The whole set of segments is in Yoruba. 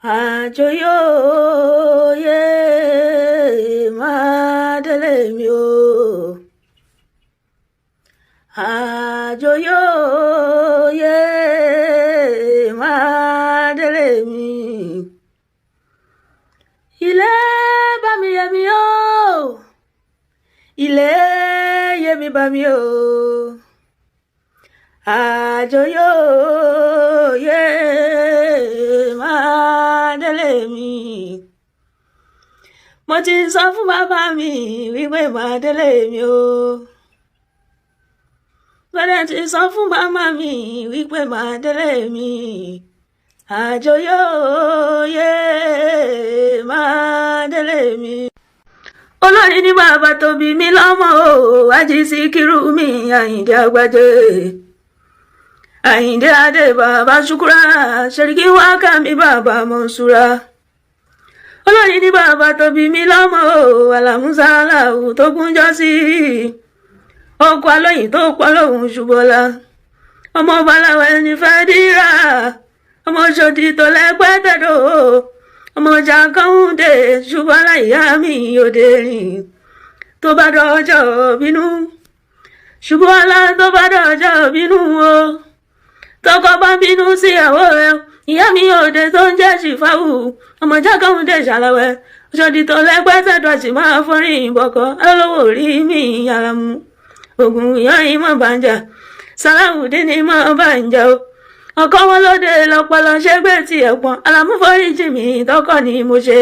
Àjọyọ̀ máa délé mi o. Àjọyọ̀ máa délé mi. Ilé bá mi yẹ mi o. Ilé yẹ mi bá mi o. Àjọyọ̀ máa délé mi. Mo ti sọ fún bàbá mi wípé máa délé mi o. Bẹ́ẹ̀ ti sọ fún màmá mi wípé máa délé mi. Àjọyọ̀ máa délé mi. Olórin ní bàbá tó bí mi lọ́mọ o, Àjí Síkírù mi Àyìndé Àgbájé. Àyìndé Adé bàbá Ṣúkúrà, Ṣẹ̀ríkí Wákà mi bàbá Mọ̀ṣúrà. Olórin ní bàbá tó bí mi lọ́mọ o, Àlàmúsà Aláwù tó gúnjọ́ sí. Ọkọ̀ alóyìn tó pọ̀ lóhùn Ṣùbọ́lá. Ọmọ Bàláwẹ̀ ní Fẹ́dírà. Ọmọ Ṣòdì tó lẹ́pẹ́ tẹ̀dọ̀. Ọmọ Jàkàúndé Ṣùbọ́lá ìyá mi òde rìn. Tó bá dọjọ́ bínú. Ṣùbọ́lá tó bá dọjọ́ bínú o. Tọkọ bá bínú síyàwó rẹ̀. Ìyá mi òde tó ń jẹ́ Ṣìfáwù. Ọmọ Jàkàúndé Ṣàlàwẹ̀. Ṣòdì tó lẹ́pẹ́ tẹ̀dọ̀ sì máa forin ìbọ̀kọ̀. Alówó rí mi yàrá mu. Ogun ìyá yìí mọ̀ bàjá. Sàláwùdí ni mọ̀ bàjá o. Ọkọ wọn lóde lọpọlọ ṣe gbé tí ẹ̀pọ̀n. Àlàmú foríjì mi tọkọ ni mo ṣe.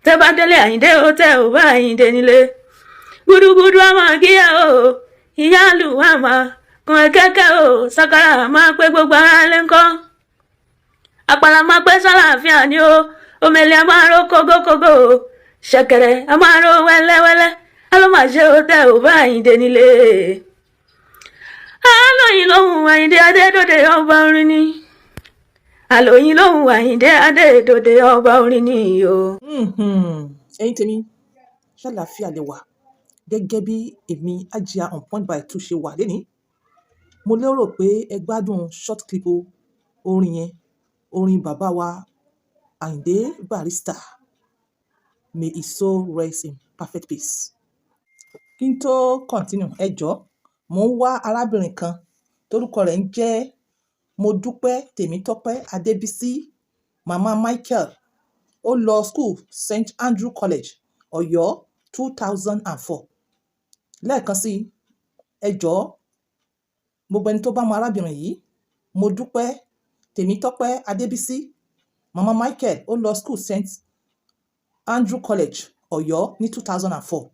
Tẹ́ bá délé Àyìndé o tẹ́ ò bá Àyìndé nílé. Gúdúgúdú àmọ́ kíyà o. Ìyá lù àmọ́ kan kẹ́kẹ́ o. Sàkàrà máa pé gbogbo ara lé ńkọ́. Àpàlà máa pé sálàáfíà ni o. Òmèlè a máa ró kógókógó o. Ṣẹ̀kẹ̀rẹ̀ a máa ró wẹ́lẹ́wẹ́lẹ́. Alómàṣe ó tẹ́ ò bá Àyìndé nílé. Àlóyìn lóhùn Àyìndé Adédòde ọba orin ni. Àlóyìn lóhùn Àyìndé Adédòde ọba orin ni o. Ẹ̀yin tèmi ṣàlàáfíà lè wà gẹ́gẹ́ bí èmi Àjíà on point by 2 ṣe wà lénìí. Mo lérò pé ẹ gbádùn short clip orin yẹn, orin bàbá wa Àyìndé Barrister. May his soul rest in perfect peace. Kí n tó continue, ẹ jọ̀ọ́, mò ń wá arábìnrin kan torúkọ rẹ̀ ń jẹ́ Modúpẹ́ Tèmítọ́pẹ́ Adébísí, Mama Michael. Ó lọ school St. Andrew College, Ọ̀yọ́ 2004. Lẹ́ẹ̀kan sí, ẹ jọ̀ọ́, gbogbo ẹni tó bá mọ arábìnrin yìí, Modúpẹ́ Tèmítọ́pẹ́ Adébísí, Mama Michael. Ó lọ school St. Andrew College, Ọ̀yọ́ ní 2004.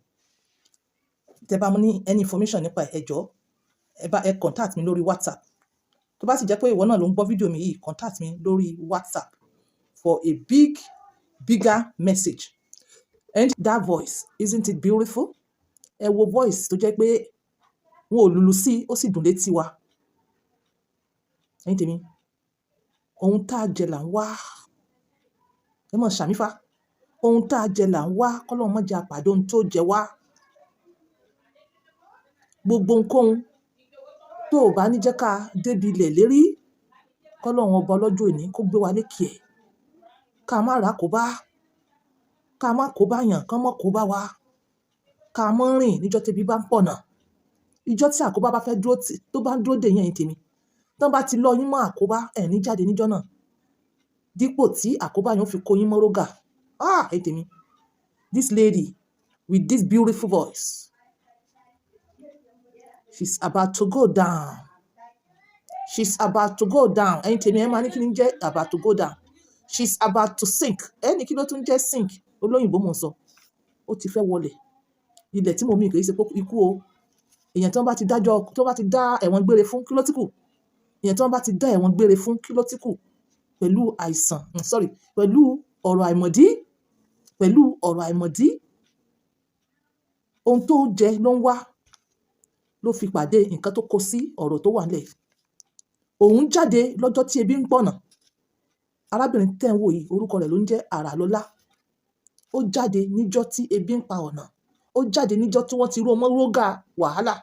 Tẹ́ bá mú ní any information nípa ẹ jọ̀ọ́, ẹ contact mi lórí WhatsApp. Tó bá sì jẹ́ pé ìwọ náà ló ń gbọ́ fídíò mi yìí, contact mi lórí WhatsApp for a bigger message. And that voice, isn't it beautiful? Ẹ wo voice tó jẹ́ pé wọn ò lùlù sí, ó sì dùn létí wa. Ẹ̀yin tèmi, ohun tá a jẹ là ń wá. Ẹ mọ̀ ṣàmífà. Ohun tá a jẹ là ń wá, kọ́lọ́run má jẹ́ a pàdé ohun tó jẹ wá. Gbogbo ohunkóhun tó ò bá ní jẹ́ ká débi ilẹ̀ lérí, kọ́lọ́run ọba ọlọ́jọ́ òní kó gbé wa lékè ẹ̀. Ká má ra kó bá, ká má kó bá yàn, kán mọ́ kó bá wa. Ká mọ́ rìn níjọ́ tẹ́bí bá ń pọ̀nà. Ìjọ́ tí àkóbá bá fẹ́ dúró tó bá ń dúró dè yín ẹ̀yin tèmi. Tán bá ti lọ yín mọ́ àkóbá, ẹ̀ ní jáde níjọ́ náà. Dípò tí àkóbá yẹn ó fi kó yín mọ́ rógà. Ẹ̀yin tèmi, this lady with this beautiful voice, she's about to go down. She's about to go down. Ẹ̀yin tèmi, ẹ máa ní kí ni jẹ́ about to go down. She's about to sink. Ẹni kí ló tún jẹ́ sink? Olóyìnbó mò ń sọ. Ó ti fẹ́ wọlẹ̀. Ilẹ̀ tí mo mì kì í ṣe pé ikú o. Èèyàn tí wọ́n bá ti dá ẹ̀wọ̀n gbére fún, kí ló tí kù? Èèyàn tí wọ́n bá ti dá ẹ̀wọ̀n gbére fún, kí ló tí kù? Pẹ̀lú pẹ̀lú ọ̀rọ̀ àìmọ̀dí. Pẹ̀lú ọ̀rọ̀ àìmọ̀dí. Ohun tó jẹ ló ń wá. Ló fi pàdé nǹkan tó kó sí ọ̀rọ̀ tó wà nílẹ̀. Òun jáde lọ́jọ́ tí ebi ń pọ̀nà. Arábìnrin tẹ́ ń wò yìí, orúkọ rẹ̀ ló ń jẹ́ Àràlọ́lá. Ó jáde níjọ́ tí ebi ń pa ọ̀nà. Ó jáde níjọ́ tí wọ́n ti ró mọ́ rógà wàhálà.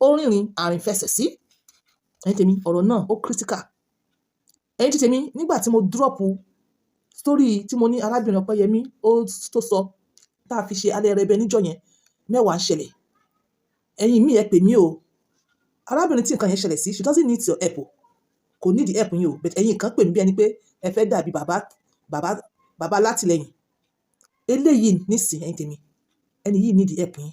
Ó rìnrìn àrìnfẹsẹ̀ sí. Ẹ̀yin tèmi, ọ̀rọ̀ náà ó critical. Ẹ̀yin tèmi, nígbà tí mo drop story tí mo ní arábìnrin Ọpẹ́yẹmí tó sọ tá a fi ṣe alẹ́ rẹbẹ níjọ́ yẹn, mẹ́wàá ń ṣẹlẹ̀. Ẹ̀yin mi ẹ pè mí o. Arábìnrin tí nǹkan yẹn ṣẹlẹ̀ sí, she doesn't need your help o. Kò need help yín o, but ẹ̀yin kan pè mí bí ẹni pé ẹ fẹ́ dàbí bàbá látìlẹ́yìn. Eléyìí nísìn ẹ̀yin tèmi, ẹni yìí need help yín.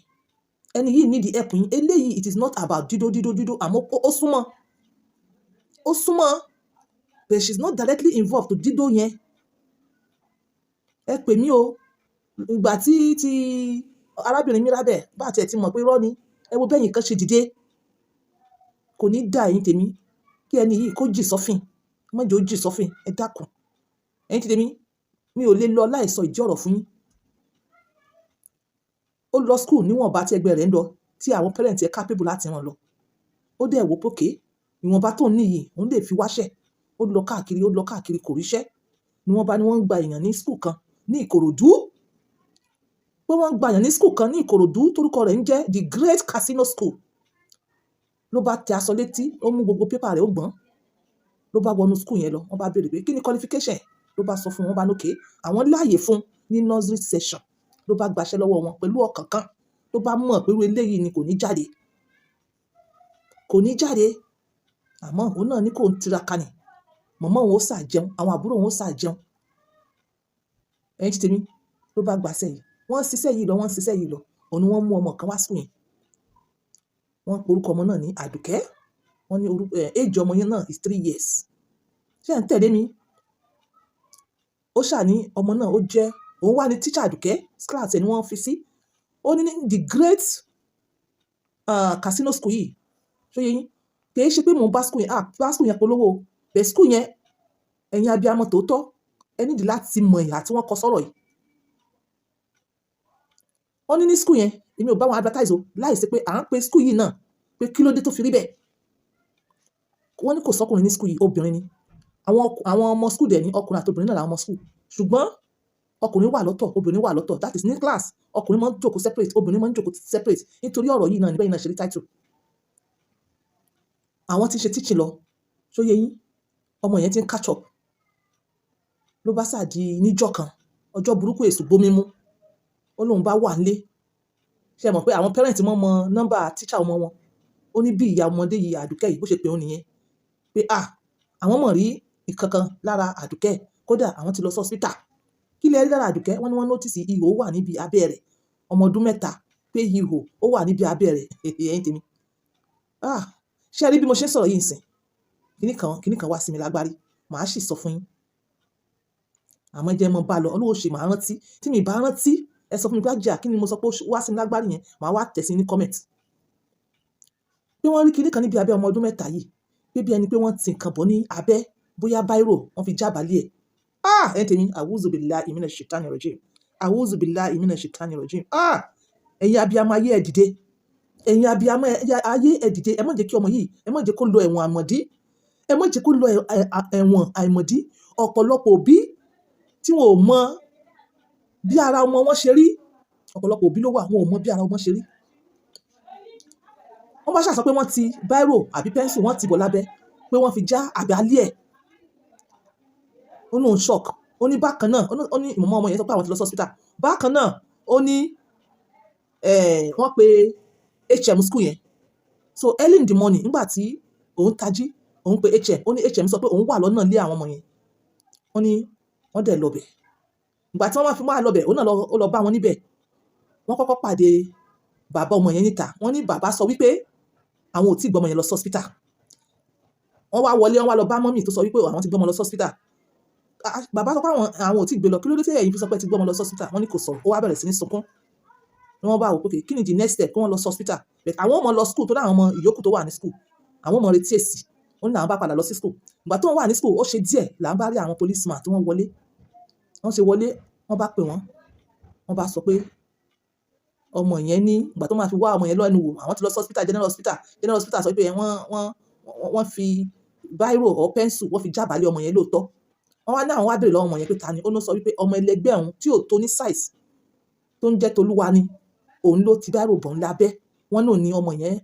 Ẹni yìí need help yín. Eléyìí it is not about dídó, àmọ́ ó súnmọ́. Ó súnmọ́, but she's not directly involved to dídó yẹn. Ẹ pè mí o. Ìgbà tí arábìnrin Mirabe bá tiẹ̀ ti mọ̀ pé irọ́ ni, ẹ wo bẹ́yìn kan ṣe dìde. Kò ní dà ẹ̀yin tèmi kí ẹni yìí kó jì sọ́fìn. Má jẹ́ ó jì sọ́fìn, ẹ dákun. Ẹ̀yin tèmi, mi ò lè lọ láì sọ ìdí ọ̀rọ̀ fún yín. Ó lọ school níwọ̀nba tí ẹgbẹ́ rẹ̀ ń lọ, tí àwọn parent ẹ̀ capable láti ràn lọ. Ó dẹ̀ wò pókè, ìwọ̀nba tó ní yìí, òun lè fi wáṣẹ́. Ó lọ káàkiri kò ríṣẹ́. Níwọ̀nba ni wọ́n ń gba èèyàn ní school kan ní Ìkòròdú. Pé wọ́n ń gba èèyàn ní school kan ní Ìkòròdú torúkọ rẹ̀ ń jẹ́ The Great Casino School. Ló bá tẹ aṣọ létí, ó mú gbogbo pépà rẹ̀ ó gbọ́n. Ló bá wọnú school yẹn lọ, wọ́n bá béèrè pé kí ni qualification? Ló bá sọ fún wọn, bá nókè, àwọn láàyè fún ní nursery session. Ló bá gbaṣẹ́ lọ́wọ́ wọn pẹ̀lú ọkàn kan. Ló bá mọ̀ pé eléyìí ni kò ní jáde. Kò ní jáde. Àmọ́ òun náà ní kò ń tiraka ni. Màmá òun ó sà jẹun, àwọn àbúrò òun ó sà jẹun. Ẹ̀yin tèmi, ló bá gbaṣẹ́ yìí. Wọ́n ń ṣiṣẹ́ yìí lọ. Òun ni wọ́n mú ọmọ kan wá school yẹn. Wọ́n pe orúkọ ọmọ náà ní Àdùkẹ́. Wọ́n ní age ọmọ yẹn náà is 3 years. Ṣé ẹ̀ ń tẹ̀lé mi? Ó ṣà ní ọmọ náà òun wá ní teacher Àdùkẹ́, class ẹ̀ ni wọ́n fi sí. Ó ní The Great Casino School yìí. Ṣó yé yín? Kì í ṣe pé mò ń bá school yẹn polówó. Bẹ̀ school yẹn, ẹ̀yin abiyamọ tòótọ́, ẹ nídìí láti mọ ìhà tí wọ́n kọ sọ́rọ̀ yìí. Wọ́n ní school yẹn, èmi ò bá wọn advertise o, láìsí pé à ń pe school yìí náà pé kí ló dé tó fi rí bẹ́ẹ̀. Wọ́n ní kò sọ́kùnrin ní school yìí, obìnrin ni. Àwọn ọmọ school dẹ̀ ní ọkùnrin àti obìnrin náà làwọn ọmọ school. Ṣùgbọ́n ọkùnrin wà lọ́tọ̀, obìnrin wà lọ́tọ̀. That is ní class. Ọkùnrin máa ń jókòó separate, obìnrin máa ń jókòó separate. Nítorí ọ̀rọ̀ yìí náà níbẹ̀ yìí náà ṣe rí title. Àwọn tí ń ṣe teaching lọ. Ṣó yé yín? Ọmọ yẹn ti ń catch up. Ló bá sàdí níjọ́ kan, ọjọ́ burúkú èṣù bomi mú. Ó lóun bá wà nílé. Ṣé ẹ mọ̀ pé àwọn parent mọ̀ nọ́mbà teacher ọmọ wọn. Ó ní bí ìyá ọmọdé yìí Àdùkẹ́ yìí bó ṣe pè ó nìyẹn. Pé àwọn mọ̀ rí ìkankan lára Àdùkẹ́. Kódà àwọn ti lọ sí hospital. Kí lẹ rí lára Àdùkẹ́? Wọ́n ní wọ́n notice ihò wà níbi abẹ́ rẹ̀. Ọmọ ọdún 3 pé ihò ó wà níbi abẹ́ rẹ̀. Ẹ̀yin tèmi. Ṣé ẹ rí bí mo ṣe ń sọ̀rọ̀ yìí nsìn? Kíní kan wá sí mi lágbárí. Màá sì sọ fún yín. Àmọ́ jẹ́ mọ́ bá lọ. Ọlọ́run ṣe màá rántí. Tí mi bá rántí, ẹ sọ fún mi pé àjà kí ni mo sọ pé wá sí mi lágbárí yẹn. Màá wá tẹ̀ sí ní comment. Bí wọ́n rí kíní kan níbi abẹ́ ọmọ ọdún 3 yìí. Pé bí ẹni pé wọ́n ti nǹkan bọ̀ ní abẹ́, bóyá báírò, wọ́n fi jábàálẹ̀ ẹ̀. Ẹ̀yin tèmi, a'udhu billahi minash shaitani rajim. A'udhu billahi minash shaitani rajim. Ẹ̀yin abiyamọ ayé ẹ dìde. Ẹ̀yin abiyamọ ayé ẹ dìde. Ẹ má jẹ́ kí ọmọ yìí, ẹ má jẹ́ kó lọ ẹ̀wọ̀n àìmọ̀dí. Ẹ má jẹ́ kó lọ ẹ̀wọ̀n àìmọ̀dí. Ọ̀pọ̀lọpọ̀ òbí tí wọn ò mọ bí ara ọmọ wọn ṣe rí. Ọ̀pọ̀lọpọ̀ òbí ló wà, wọn ò mọ bí ara ọmọ ṣe rí. Wọ́n bá ṣàsọ pé wọ́n ti báírò àbí pẹ́ńsù wọ́n ti bọ̀ lábẹ́, pé wọ́n fi já àgbálẹ̀ ẹ̀. Ó ní òun shock. Ó ní bákan náà, ó ní ìmọ̀mọ́ ọmọ yẹn sọ pé àwọn ti lọ sí hospital. Bákan náà, ó ní wọ́n pe HM school yẹn. So early in the morning, nígbà tí òun tají, òun pe HM. Ó ní HM sọ pé òun wà lọ́nà lé àwọn ọmọ yẹn. Wọ́n ní wọ́n dẹ̀ lọ bẹ̀. Ìgbà tí wọ́n wá fi máa lọ bẹ̀, òun náà ó lọ bá wọn níbẹ̀. Wọ́n kọ́kọ́ pàdé bàbá ọmọ yẹn níta. Wọ́n ní bàbá sọ wípé àwọn ò tí gbé ọmọ yẹn lọ sí hospital. Wọ́n wá wọlé, wọ́n wá lọ bá mọ́mì tó sọ wípé àwọn ti gbé ọmọ lọ sí hospital. Bàbá sọ pé àwọn ò tí gbé lọ. Kí ló dé tí ẹ̀yin fi sọ pé ti gbé ọmọ lọ sí hospital? Wọ́n ní kò sọ̀rọ̀. Ó wá bẹ̀rẹ̀ sí ní sunkún. Wọ́n bá wò pé kí ni the next step kí wọ́n lọ sí hospital. But àwọn ọmọ lọ school tó dáwọn ọmọ ìyókù tó wà ní school. Àwọn ọmọ retí èsì. Wọ́n ní àwọn bá padà lọ sí school. Ìgbà tó wà ní school, ó ṣe díẹ̀ là ń bá rí àwọn policeman tí wọ́n wọlé. Wọ́n ṣe wọlé, wọ́n bá pè wọ́n. Wọ́n bá sọ pé ọmọ yẹn ní ìgbà tó máa fi wá ọmọ yẹn lọ́nu wò, àwọn ti lọ sí hospital, general hospital sọ pé wọ́n fi báírò or pencil wọ́n fi jábàálẹ̀ ọmọ yẹn lóòótọ́. Wọ́n wá ní àwọn wá béèrè lọ́wọ́ ọmọ yẹn pé ta ni. Ó ní sọ wípé ọmọ ẹlẹgbẹ́ òun tí ò tó ní size tó ń jẹ́ Tolúwa ni òun ló ti báírò bọ̀ ńlá bẹ́. Wọ́n náà ní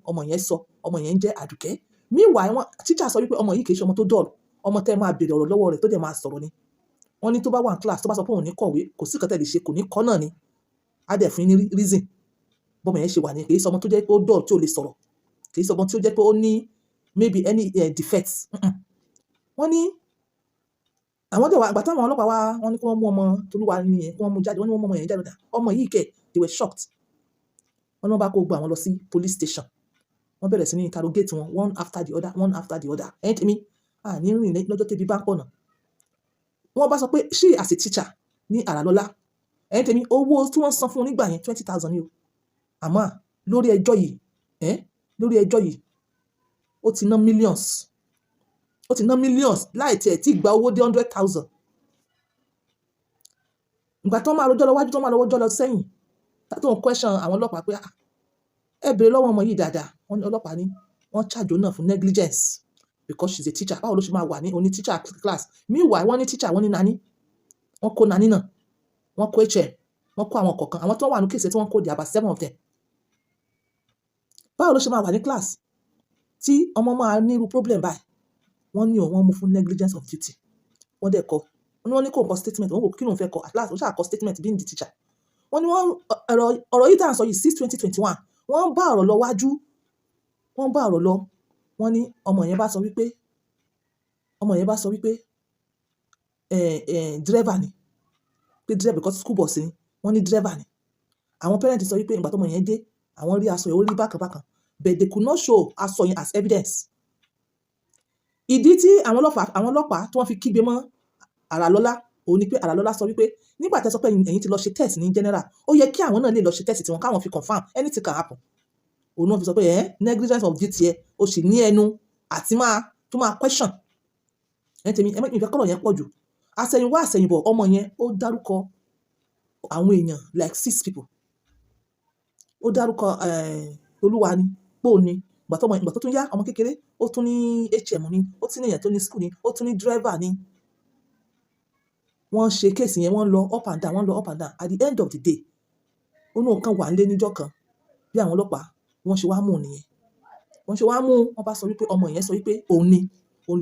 ọmọ yẹn sọ ọmọ yẹn ń jẹ́ Àdùkẹ́. Meanwhile, teacher sọ wípé ọmọ yìí kì í ṣe ọmọ tó dọ̀rọ̀, ọmọ tẹ́ máa béèrè ọ̀rọ̀ lọ́wọ́ rẹ̀ tó dẹ̀ máa sọ̀rọ̀ ni. wọ́n ní tó bá wà ní class tó bá sọ pé òun ní kọ̀wé kò sí nǹkan tẹ́ lè ṣe kò ní kọ́ náà ni á dẹ̀ fún yín ní reason bọ́mọ yẹn ṣe wà ní kì í sọmọ tó jẹ́ pé ó dọ̀ tí ò lè sọ̀rọ̀ kì í sọmọ tí ó jẹ́ pé ó ní maybe any defects wọ́n ní àwọn dẹ̀ wá àgbà táwọn ọlọ́pàá wá wọ́n ní kí wọ́n mú ọmọ Tolúwa nìyẹn kí wọ́n mú jáde wọ́n ní wọ́n mú ọmọ yẹn jáde ọmọ yìí kẹ̀ they were shocked wọ́n ní wọ́n bá kó gbọ́ àwọn lọ sí police station wọ́n bẹ̀rẹ̀ sí ní interrogate wọn one after the other ẹ̀yìn tèmi ní rìn lọ́jọ́ tẹ́bi bá ń pọ̀ náà wọ́n bá sọ pé she as a teacher ní Àràlọ́lá ẹ̀yìn tèmi owó tí wọ́n san fún un nígbà yẹn 20,000 ni o àmọ́ lórí ẹjọ́ yìí ó ti ná millions láì tiẹ̀ tí gba owó dé 100,000 ìgbà tó máa rojọ́ lọ wájú tó máa rojọ́ lọ sẹ́yìn tó ń question àwọn ọlọ́pàá pé ẹ bèrè lọ́wọ́ ọmọ yìí dáadáa wọ́n ní ọlọ́pàá ní wọ́n charge náà fún negligence because she's a teacher báwo ló ṣe máa wà ní oní teacher class meanwhile wọ́n ní teacher wọ́n ní nani wọ́n kó nani náà wọ́n kó HM wọ́n kó àwọn kọ̀ọ̀kan àwọn tó wà ní kéèsì tí wọ́n kó di about 7 of them báwo ló ṣe máa wà ní class tí ọmọ máa ní irú problem báyìí wọ́n ní wọ́n mú fún negligence of duty wọ́n dẹ̀ kọ wọ́n ní kò kọ statement wọ́n wò kí ló ń fẹ́ kọ at last ó ṣáà kọ statement being the teacher wọ́n ní wọ́n ọ̀rọ̀ yìí tá à ń sọ yìí 6/2021 wọ́n bá ọ̀rọ̀ lọ wájú wọ́n ní ọmọ yẹn bá sọ wípé driver ni pé driver because school bus ni wọ́n ní driver ni àwọn parents sọ wípé ìgbà tọ́mọ yẹn dé àwọn rí aṣọ yẹn ó rí bákan but they could not show aṣọ yẹn as evidence ìdí tí àwọn ọlọ́pàá tí wọ́n fi kígbe mọ́ Àràlọ́lá òun ni pé Àràlọ́lá sọ wípé nígbà tẹ́ sọ pé ẹ̀yin ti lọ ṣe test ní general ó yẹ kí àwọn náà lè lọ ṣe test tiwọn káwọn fi confirm anything can happen òun náà fi sọ pé negligence of duty ẹ o sì ní ẹnu àti tó máa question ẹ tèmi ìfẹ́ kọ́lọ̀ yẹn pọ̀ jù àsẹ̀yìnbọ̀ ọmọ yẹn ó dárúkọ àwọn èèyàn like 6 people ó dárúkọ Olúwa ni pò ní ìgbà tó tún yá ọmọ kékeré ó tún ní HM ni ó tún ní èèyàn tó ní school ni ó tún ní driver ni wọ́n ṣe kéèsì yẹn wọ́n lọ up and down at the end of the day ó ní nǹkan wà nílé níjọ́ kan bí àwọn ọlọ́pàá wọ́n ṣe wá mú nìyẹn wọ́n bá sọ wípé ọmọ yẹn sọ wípé òun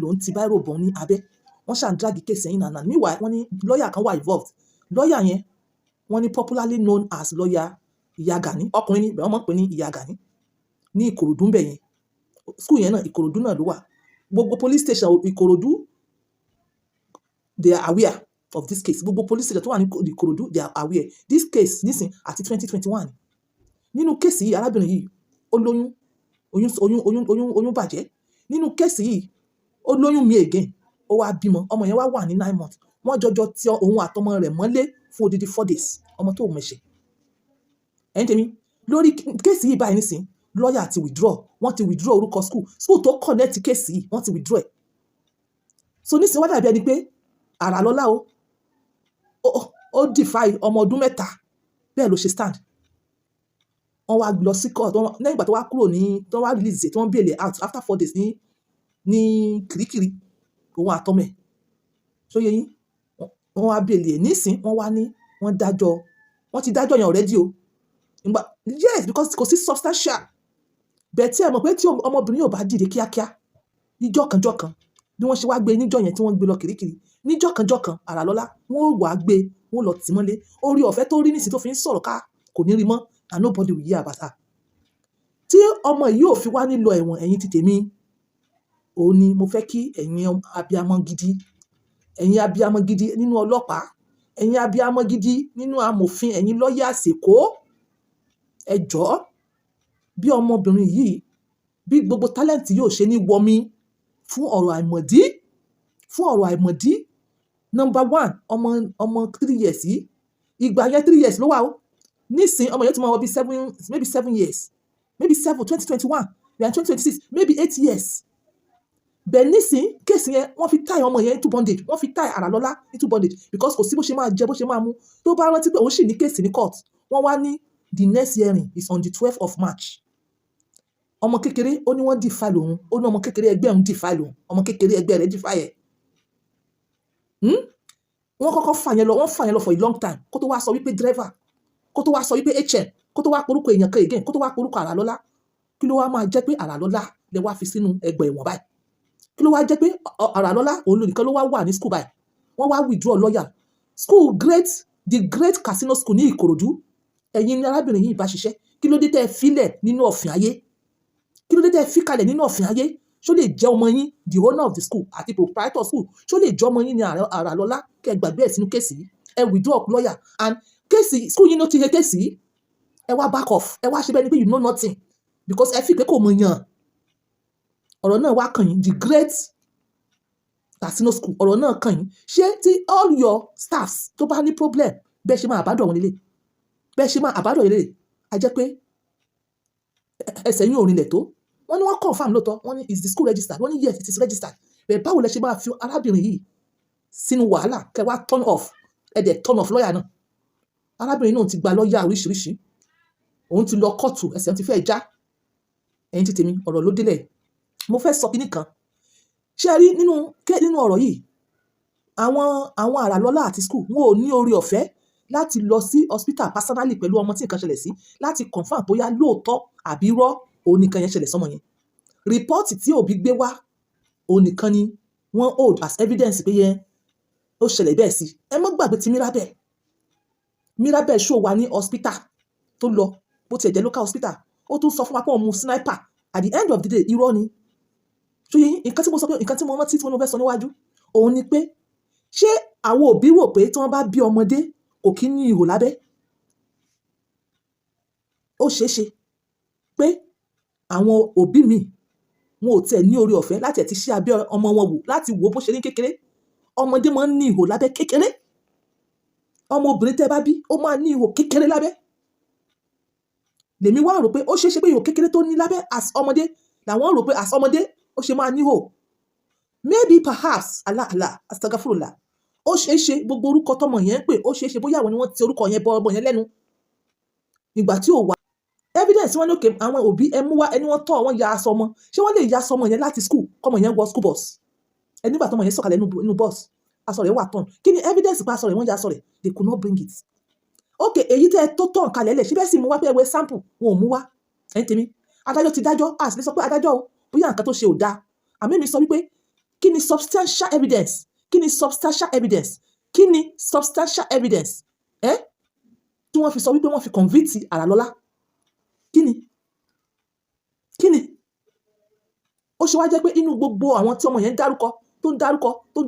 lòun ti báírò bọ̀ ní abẹ́ wọ́n ṣàn drag kéèsì yẹn nànà meanwhile wọ́n ní lọ́ọ̀yà kan wà involved lọ́ọ̀yà yẹn wọ́n ní popularly known as lawyer Ìyá Gani ọkùnrin ní wọ́n mọ̀ pé ní Ìyá Gani ní Ìkòròdú ń bẹ̀ yẹn school yẹn náà Ìkòròdú náà ló wà gbogbo police station Ìkòròdú they are aware of this case gbogbo police station tó wà ní Ìkòròdú they are aware this case nísìn àti 2021 nínú kéèsì yìí arábìnrin yìí ó lóyún bàjẹ́ nínú kéèsì yìí ó lóyún mi again ó wá bímọ ọmọ yẹn wá wà ní 9 months wọ́n jọjọ tí òun àtọmọ rẹ̀ mọ́lé fún odidi 4 days ọmọ tó mẹ̀ṣẹ̀ ẹ̀yìn tèmi lórí kéèsì yìí báyìí nísìn lọ́ọ̀yà ti wọ́n ti withdraw orúkọ school tó connect kéèsì yìí wọ́n ti withdraw ẹ̀ so nísìn wá dàbí ẹni pé Àràlọ́lá ó defy ọmọ ọdún 3 bẹ́ẹ̀ ló ṣe stand wọ́n wá lọ sí court lẹ́yìn ìgbà tó wá kúrò ní tó wá release tí wọ́n bail out after 4 days ní Kirikiri òun àtọmọ ẹ̀ so yẹ yín wọ́n wá bail ẹ̀ nísìn wọ́n ti dájọ́ yẹn already o yes because kò sí substantial bẹ́ẹ̀ tí ẹ mọ̀ pé tí ọmọbìnrin yóò bá dìde kíákíá níjọ́ kan bí wọ́n ṣe wá gbé níjọ́ yẹn tí wọ́n gbé lọ Kirikiri níjọ́ kan Àràlọ́lá wọ́n wá gbé wọ́n lọ tì mọ́lé orí ọ̀fẹ́ tó rí nísìn tó fi ń sọ̀rọ̀ ká kò ní rí mọ́ and nobody will hear about her tí ọmọ yìí ò fi wá nílò ẹ̀wọ̀n ẹ̀yin ti tèmi òun ni mo fẹ́ kí ẹ̀yin abiyamọ gidi nínú ọlọ́pàá ẹ̀yin abiyamọ gidi nínú amòfin ẹ̀yin lọ́ọ̀yà àsèkó ẹ jọ̀ọ́ bí ọmọbìnrin yìí bí gbogbo tálẹ́ǹtì yóò ṣe ní wọmi fún ọ̀rọ̀ àìmọ̀dí number 1 ọmọ 3 years yìí ìgbà yẹn 3 years ló wà ó nísìn ọmọ yẹn ti máa wọ bí 7 years maybe 7 2021 we are 2026 maybe 8 years bẹ́ẹ̀ nísìn kéèsì yẹn wọ́n fi tie ọmọ yẹn into bondage wọ́n fi tie Àràlọ́lá into bondage because kò sí bó ṣe máa jẹ bó ṣe máa mú tó bá rántí pé òun sì ní kéèsì ní court wọ́n wá ní the next hearing is on the 12th of March ọmọ kékeré ó ní wọ́n defy lòun ó ní ọmọ kékeré ẹgbẹ́ òun defy lòun ọmọ kékeré ẹgbẹ́ rẹ̀ defy ẹ̀ wọ́n kọ́kọ́ fà yẹn lọ for a long time kó tó wá sọ wípé driver kó tó wá sọ wípé HM kó tó wá porúkọ èèyàn kan again kó tó wá porúkọ Àràlọ́lá kí ló wá máa jẹ́ pé Àràlọ́lá lè wá fi sínú ẹgbẹ́ ẹ̀wọ̀n báyìí kí ló wá jẹ́ pé Àràlọ́lá òun nìkan ló wá wà ní school báyìí wọ́n wá withdraw lawyer. The great casino school ní Ìkòròdú, ẹ̀yin ni arábìnrin yìí bá ṣiṣẹ́. Kí ló dé tẹ́ ẹ filẹ̀ nínú ọ̀fìn ayé? Kí ló dé tẹ́ ẹ fi kalẹ̀ nínú ọ̀fìn ayé? Ṣó lè jẹ́ ọmọ yín, the owner of the school àti proprietor school, ṣó lè jẹ́ ọmọ yín ní Àràlọ́lá kẹ́ gbàgbé ẹ̀ sínú kéèsì yìí? Ẹ withdraw lawyer and kéèsì school yín ló ti ṣe kéèsì yìí. Ẹ wá back off, ẹ wá ṣe bẹ́ẹ̀ ni pé you know nothing because ẹ fi pé kò mọ̀ yàn. Ọ̀rọ̀ náà wá kàn yín, the great casino school, ọ̀rọ̀ náà kàn yín. Ṣé tí all your staffs tó bá ní problem bẹ́ẹ̀ ṣe máa àbádọ̀ wọn lélẹ̀? Bẹ́ẹ̀ ṣe máa àbádọ̀ lélẹ̀? A jẹ́ pé ẹsẹ̀ yín ò rinlẹ̀ tó. Wọ́n ní wọ́n confirm lóòótọ́, wọ́n ní is the school registered? Wọ́n ní yes it is registered. Bẹ́ẹ̀ báwo lẹ ṣe máa fi arábìnrin yìí sínú wàhálà kẹ́ wá turn off lawyer náà? Arábìnrin náà ti gba lọ́ọ̀yà oríṣiríṣi, òun ti lọ kóòtù, ẹsẹ̀ ti fẹ́ já. Ẹ̀yin ti tèmi, ọ̀rọ̀ ló délẹ̀. Mo fẹ́ sọ kíní kan. Ṣé ẹ rí nínú ọ̀rọ̀ yìí, àwọn Àràlọ́lá àti school wọn ò ní orí ọ̀fẹ́ láti lọ sí hospital personally pẹ̀lú ọmọ tí nǹkan ṣẹlẹ̀ sí láti confirm bóyá lóòótọ́ àbí irọ́ òun nìkan yẹn ṣẹlẹ̀ sọ́mọ yẹn. Report tí òbí gbé wá òun nìkan ni wọ́n hold as evidence pé yẹn ó ṣẹlẹ̀ bẹ́ẹ̀ sí. Ẹ mọ́ gbàgbé ti Mirabel show wa ní hospital tó lọ bó tiẹ̀ jẹ́ local hospital, ó tún sọ fún wa pé òun mú sniper. At the end of the day irọ́ ni. Ṣó yẹ yín nǹkan tí mo sọ pé nǹkan tí mo rántí tí mo fẹ́ sọ níwájú òun ni pé ṣé àwọn òbí rò pé tí wọ́n bá bí ọmọdé kò kí ní ihò lábẹ́? Ó ṣeé ṣe pé àwọn òbí mi wọn ò tẹ̀ ní orí ọ̀fẹ́ láti ẹ̀ ti ṣí abẹ́ ọmọ wọn wò láti wò bó ṣe ní kékeré. Ọmọdé máa ń ní ihò lábẹ́ kékeré. Ọmọ obìnrin tẹ́ bá bí ó máa ní ihò kékeré lábẹ́. Lèmi wá rò pé ó ṣeé ṣe pé ihò kékeré tó ní lábẹ́ as ọmọdé làwọn rò pé as ọmọdé ó ṣe máa níhò. Maybe perhaps Allah astagfirullah, ó ṣeé ṣe gbogbo orúkọ tọmọ yẹn ń pè, ó ṣeé ṣe bóyá àwọn ni wọ́n ti orúkọ yẹn bọ ọmọ yẹn lẹ́nu ìgbà tí ò wá evidence. Wọ́n ní òkè àwọn òbí ẹ mú wá ẹni wọ́n tọ́ wọn ya aṣọ ọmọ. Ṣé wọ́n lè ya aṣọ ọmọ yẹn láti school kọ́mọ yẹn wọ school bus? Ẹni nígbà tọmọ yẹn sọ̀kalẹ̀ nínú bus aṣọ rẹ̀ wà tán. Kí ni evidence pa aṣọ rẹ̀ wọ́n ya aṣọ rẹ̀? They could not bring it. Okay, èyí tẹ́ ẹ tó tàn kalẹ̀ lẹ̀ síbẹ̀ sì mú wá pé ẹwẹ́ sample wọn ò mú wá. Ẹ̀yin tèmi, adájọ́ ti dájọ́, a sì lè sọ pé adájọ́ o bóyá nǹkan tó ṣe ò dáa. Àmì mi sọ wípé kí ni substantial evidence? Kí ni substantial evidence? Kí ni substantial evidence? Tí wọ́n fi sọ wípé wọ́n fi convict Àràlọ́lá. Kí ni? Ó ṣe wá jẹ́ pé inú gbogbo àwọn tí ọmọ yẹn tó ń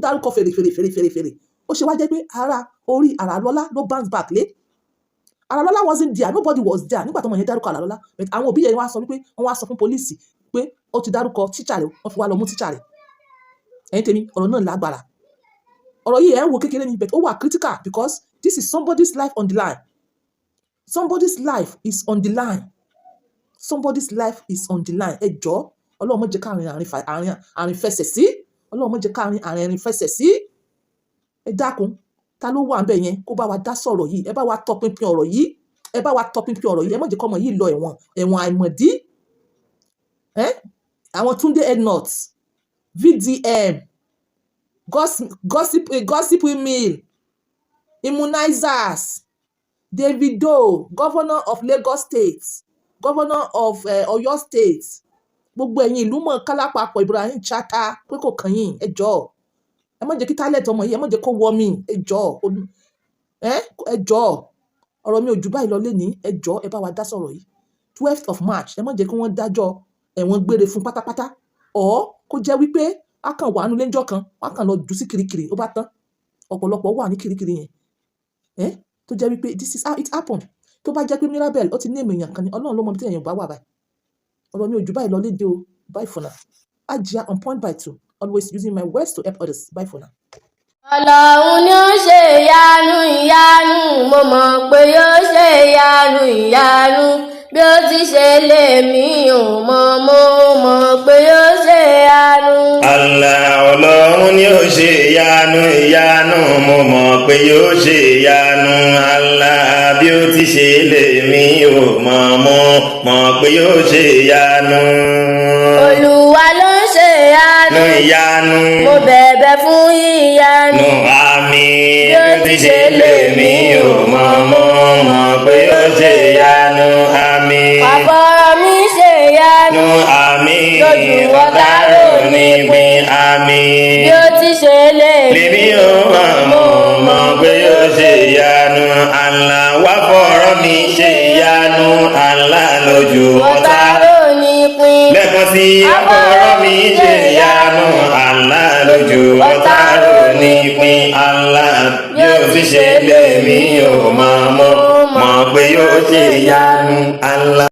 dárúkọ fèrè. Ó ṣe wá jẹ́ pé ara orí Àràlọ́lá ló bounce back lé. Àràlọ́lá wasn't there, nobody was there nígbà tọmọ yẹn dárúkọ Àràlọ́lá. Àwọn òbí yẹn wá sọ wípé wọ́n wá sọ fún pólíìsì pé ó ti dárúkọ tíṣà rẹ̀, wọ́n fi wá lọ mú tíṣà rẹ̀. Ẹ̀yin tèmi, ọ̀rọ̀ náà lágbára. Ọ̀rọ̀ yìí ẹ̀ ń wo kékeré ni but ó wà critical because this is somebody's life on the line. Somebody's life is on the line. Somebody's life is on the line. Ẹ jọ̀ọ́, Ọlọ́run má jẹ́ ká àárín fẹsẹ̀ sí. Ọlọ́run má jẹ́ ká àárín fẹsẹ̀ sí. Ẹ dákun, ta ló wà ńbẹ̀ yẹn kó bá wa dá sọ̀rọ̀ yìí? Ẹ bá wa tọpinpin ọ̀rọ̀ yìí. Ẹ má jẹ́ kọ́mọ yìí lọ ẹ̀wọ̀n àìmọ̀dí. Àwọn Túndé Ednut, VDM, gossip mill, immunizers, Davido, governor of Lagos State, governor of Oyo State, gbogbo ẹ̀yin ìlú mọ̀ kálápapọ̀ Ibrahim Chata pé kò kàn yín. Ẹ jọ̀ọ́, ẹ má jẹ́ kí talent ọmọ yìí ẹ má jẹ́ kó wọ́ mi. Ẹ jọ̀ọ́, ọ̀rọ̀ mi ò jù báyìí lọ lénìí. Ẹ jọ̀ọ́, ẹ bá wa dá sọ̀rọ̀ yìí. 12th of March, ẹ má jẹ́ kí wọ́n dájọ́ ẹ̀wọ̀n gbére fún pátápátá. Kó jẹ́ wípé a kàn wà nínú lẹ́jọ́ kan, wọ́n á kàn lọ jù sí kirikiri, ó bá tán. Ọ̀pọ̀lọpọ̀ wà ní kirikiri yẹn. Tó jẹ́ wípé this is how it happened. Tó bá jẹ́ pé Mirabel ó ti ní èèyàn kan ni Ọlọ́run ló mọ bí èèyàn bá wà báyìí. Ọ̀rọ̀ mi ò jù báyìí lọ léde o. Bye for now. Ajia on point by 2. Always using my words to help others. Bye for now. Ọlọ́run ni ó ṣe ìyanu, mo mọ̀ pé yóò ṣe ìyanu. Bí ó ti ṣe lèmi ò mọ̀, mo mọ̀ pé yóò ṣe ìyanu. Allah Ọlọ́run ni ó ṣe ìyanu, mo mọ̀ pé yóò ṣe ìyanu. Allah bí ó ti ṣe lèmi ò mọ̀, mo mọ̀ pé yóò ṣe ìyanu. Olúwa ló ń ṣe ìyanu, mo bẹ̀bẹ̀ fún ìyanu. Àmín. Bí ó ti ṣe lèmi ò mọ̀, mo mọ̀ pé yóò ṣe ìyanu. Àmín. Àfọ̀rọ̀ mi ṣe ìyanu. Àmín. lójú ọ̀tá lóní pín àmín. bí ó ti ṣe lèmi ò mọ̀ pé yóò ṣe ìyanu Allah wá fọ̀rọ̀ mi ṣe ìyanu Allah lójú ọ̀tá lóní pín lẹ́ẹ̀kan sí afọ̀rọ̀ mi ṣe ìyanu Allah lójú ọ̀tá lóní pín Allah bí ó ti ṣe lèmi ò mọ̀ pé yóò ṣe ìyanu Allah.